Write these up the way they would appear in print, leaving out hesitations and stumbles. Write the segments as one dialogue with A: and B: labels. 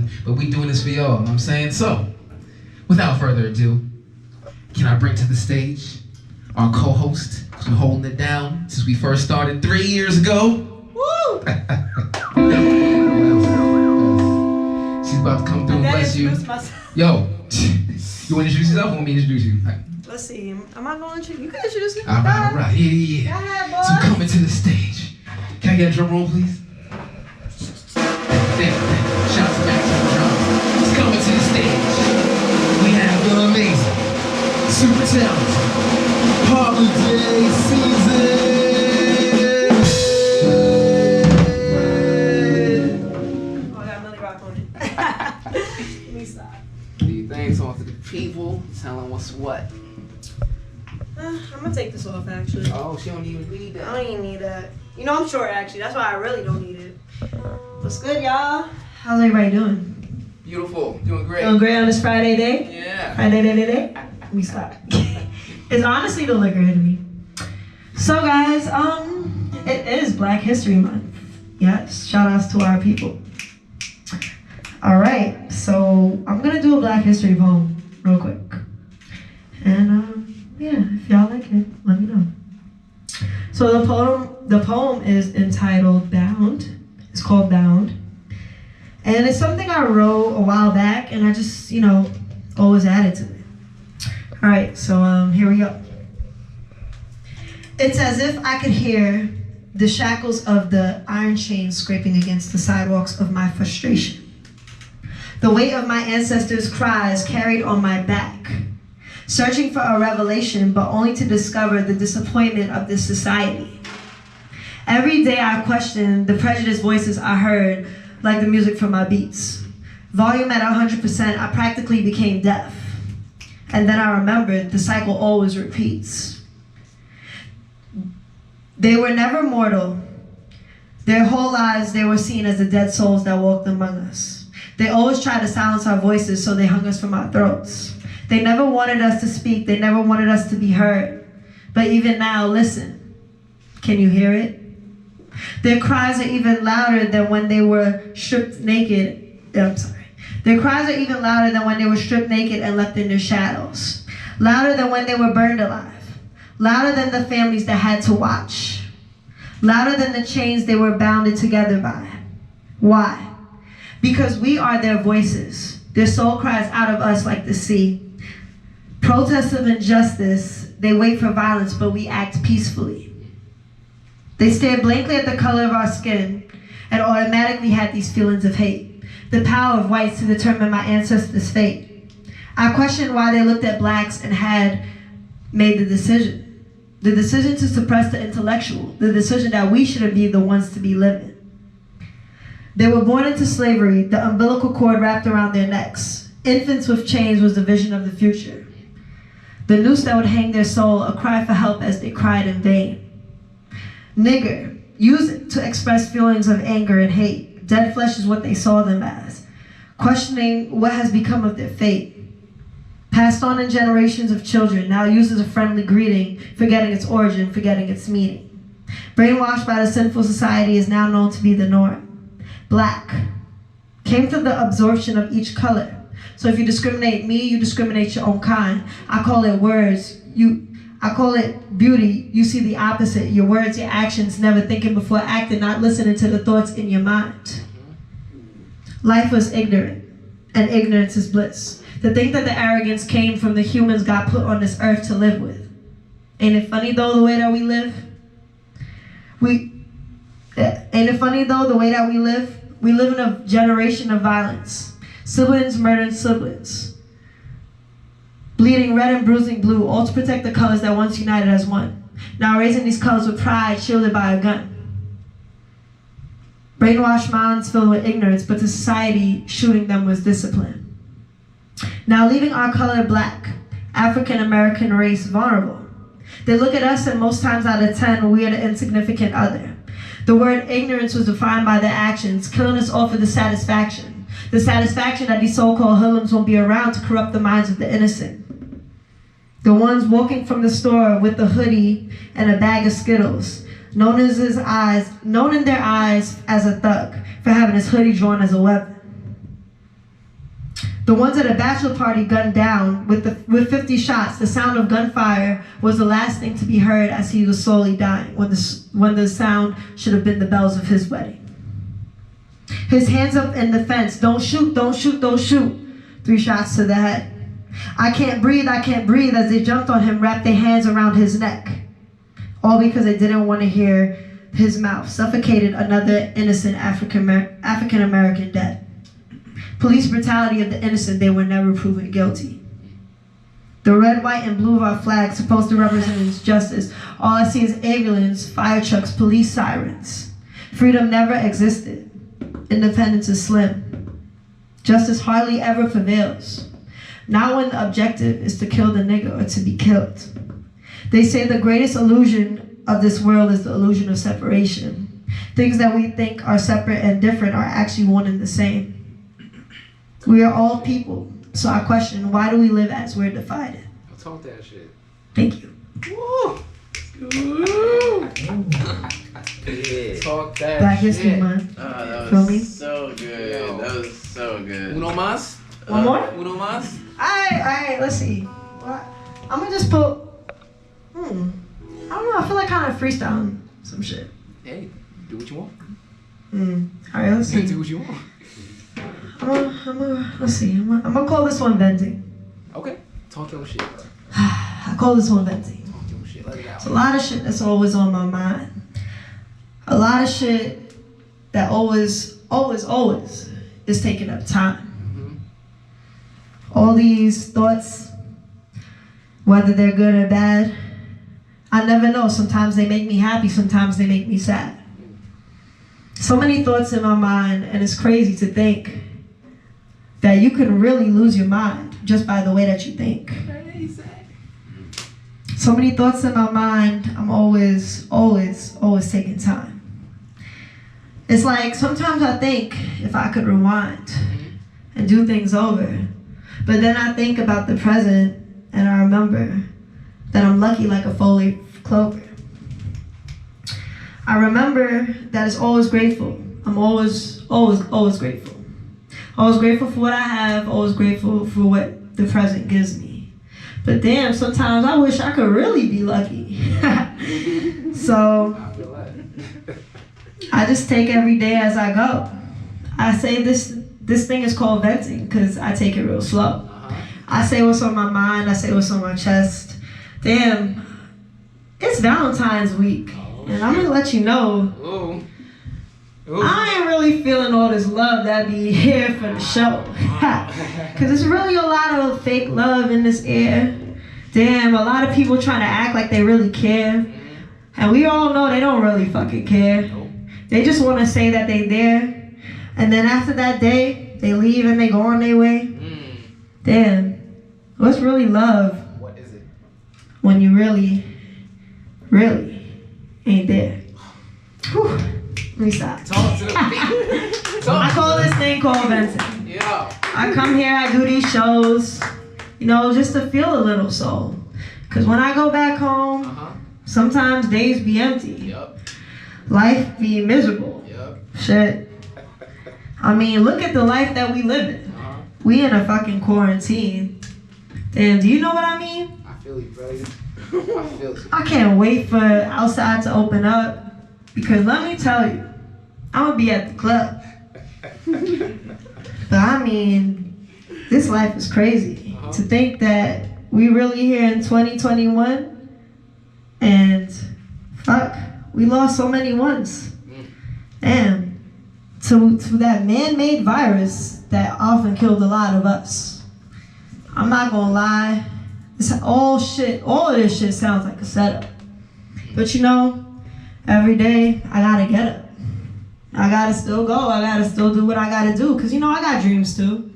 A: nothing, but we doing this for y'all, you know what I'm saying? So, without further ado, can I bring to the stage our co-host, who's been holding it down since we first started 3 years ago? Woo! She's about to come through and bless you. Yo, you want to introduce yourself or want me to introduce you?
B: Let's see. Am I going to? You can introduce me.
A: All right. Yeah. So coming to the stage. Can I get a drum roll, please? Damn. Shout out to Max on the drums. He's coming to the stage. We have the amazing, super talented, holiday season.
B: Oh, I got Millie Rock on it. Let me stop.
A: Do you think so to the people? Tell them what's what.
B: I'm gonna take this off actually.
A: Oh, she don't even need that.
B: I don't even need that. You know I'm short actually. That's why I really don't need it. What's good, y'all? How's everybody doing?
A: Beautiful. Doing great.
B: Doing great on this Friday day?
A: Yeah.
B: Friday day. Let me stop. It's honestly the liquor in me. So guys, it is Black History Month. Yes, shout outs to our people. All right, so I'm gonna do a Black History poem real quick. And yeah, if y'all like it, let me know. So the poem is entitled Bound. It's called Bound. And it's something I wrote a while back and I just, always added to it. All right, so here we go. It's as if I could hear the shackles of the iron chains scraping against the sidewalks of my frustration. The weight of my ancestors' cries carried on my back, searching for a revelation, but only to discover the disappointment of this society. Every day I questioned the prejudiced voices I heard, like the music from my beats. Volume at 100%, I practically became deaf. And then I remembered the cycle always repeats. They were never mortal. Their whole lives they were seen as the dead souls that walked among us. They always tried to silence our voices, so they hung us from our throats. They never wanted us to speak. They never wanted us to be heard. But even now, listen. Can you hear it? Their cries are even louder than when they were stripped naked. Their cries are even louder than when they were stripped naked and left in their shadows. Louder than when they were burned alive. Louder than the families that had to watch. Louder than the chains they were bounded together by. Why? Because we are their voices. Their soul cries out of us like the sea. Protests of injustice, they wait for violence, but we act peacefully. They stare blankly at the color of our skin and automatically had these feelings of hate. The power of whites to determine my ancestors' fate. I questioned why they looked at blacks and had made the decision. The decision to suppress the intellectual. The decision that we shouldn't be the ones to be living. They were born into slavery, the umbilical cord wrapped around their necks. Infants with chains was the vision of the future. The noose that would hang their soul, a cry for help as they cried in vain. Nigger, use it to express feelings of anger and hate. Dead flesh is what they saw them as. Questioning what has become of their fate. Passed on in generations of children, now used as a friendly greeting, forgetting its origin, forgetting its meaning. Brainwashed by the sinful society is now known to be the norm. Black came through the absorption of each color. So if you discriminate me, you discriminate your own kind. I call it words. I call it beauty. You see the opposite. Your words, your actions, never thinking before acting, not listening to the thoughts in your mind. Life was ignorant, and ignorance is bliss. To think that the arrogance came from the humans God put on this earth to live with. Ain't it funny though, the way that we live? Ain't it funny though, the way that we live? We live in a generation of violence. Siblings murdering siblings. Bleeding red and bruising blue, all to protect the colors that once united as one. Now raising these colors with pride, shielded by a gun. Brainwashed minds filled with ignorance, but to society, shooting them was discipline. Now leaving our color black, African American race vulnerable. They look at us and most times out of 10, we are the insignificant other. The word ignorance was defined by their actions, killing us all for the satisfaction. The satisfaction that these so-called hoodlums won't be around to corrupt the minds of the innocent. The ones walking from the store with a hoodie and a bag of Skittles, known in their eyes as a thug for having his hoodie drawn as a weapon. The ones at a bachelor party gunned down with 50 shots. The sound of gunfire was the last thing to be heard as he was slowly dying, when the sound should have been the bells of his wedding. His hands up in the fence. Don't shoot, don't shoot, don't shoot. 3 shots to the head. I can't breathe, as they jumped on him, wrapped their hands around his neck. All because they didn't want to hear his mouth. Suffocated another innocent African-American dead. Police brutality of the innocent, they were never proven guilty. The red, white, and blue of our flag, supposed to represent justice. All I see is ambulance, fire trucks, police sirens. Freedom never existed. Independence is slim. Justice hardly ever prevails. Not when the objective is to kill the nigga or to be killed. They say the greatest illusion of this world is the illusion of separation. Things that we think are separate and different are actually one and the same. We are all people, so I question, why do we live as we're divided?
C: I'll talk that shit.
B: Thank you.
C: Woo! Woo! Yeah. Talk that
B: Black
C: shit.
B: History Month.
D: That
B: Feel me?
D: was so good.
C: Yo.
D: That was so good.
C: Uno más?
B: One more?
C: Uno más?
B: Alright, let's see. What? I'm gonna just put, I don't know, I feel like kind of freestyling some shit.
C: Hey, do what you want.
B: Alright, let's see.
C: Do what you want.
B: Let's see. I'm gonna call this one venting.
C: Okay. Talk your shit.
B: I call this one venting.
C: Talk your shit. Let it out.
B: It's a lot of shit that's always on my mind. A lot of shit that always is taking up time. All these thoughts, whether they're good or bad, I never know. Sometimes they make me happy, sometimes they make me sad. So many thoughts in my mind, and it's crazy to think that you can really lose your mind just by the way that you think. So many thoughts in my mind, I'm always taking time. It's like sometimes I think if I could rewind and do things over, but then I think about the present and I remember that I'm lucky like a four-leaf clover. I remember that it's always grateful. I'm always grateful. Always grateful for what I have, always grateful for what the present gives me. But damn, sometimes I wish I could really be lucky. So I just take every day as I go. I say this thing is called venting because I take it real slow. I say what's on my mind, I say what's on my chest. Damn, it's Valentine's week, and I'm gonna let you know, I ain't really feeling all this love that be here for the show. Cause there's really a lot of fake love in this air. Damn, a lot of people trying to act like they really care. And we all know they don't really fucking care. They just wanna say that they there. And then after that day, they leave and they go on their way. Damn, what's really love?
C: What is it?
B: When you really ain't there. Whew. Let me stop.
C: Talk to the people.
B: I call this thing called venting.
C: Yo.
B: I come here, I do these shows, just to feel a little soul. Cause when I go back home, sometimes days be empty.
C: Yup.
B: Life be miserable.
C: Yup.
B: Shit. I mean, look at the life that we live in. We in a fucking quarantine. Damn, do you know what I mean?
C: I feel you, bro. I feel you.
B: I can't wait for outside to open up. Because let me tell you, I'm gonna be at the club. But I mean, this life is crazy. To think that we really here in 2021 and fuck, we lost so many ones. Damn. To that man-made virus that often killed a lot of us. I'm not gonna lie, all of this shit sounds like a setup. But every day I gotta get up. I gotta still go, I gotta still do what I gotta do. Cause I got dreams too.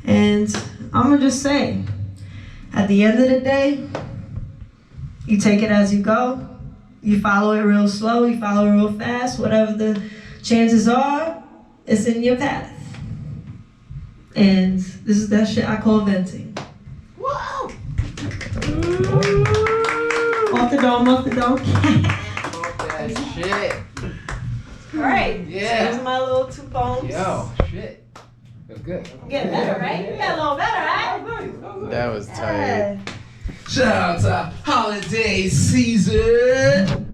B: And I'm gonna just say, at the end of the day, you take it as you go. You follow it real slow, you follow it real fast, whatever the chances are, it's in your path. And this is that shit I call venting.
C: Whoa!
B: Off the dome, off the dome.
C: Talk that shit.
B: All right.
C: Yeah.
B: So those are my little 2 poems.
C: Yo, shit. Feels good.
B: Getting better, right? You got a little better, right?
D: That was tight.
A: Shout out to holiday season.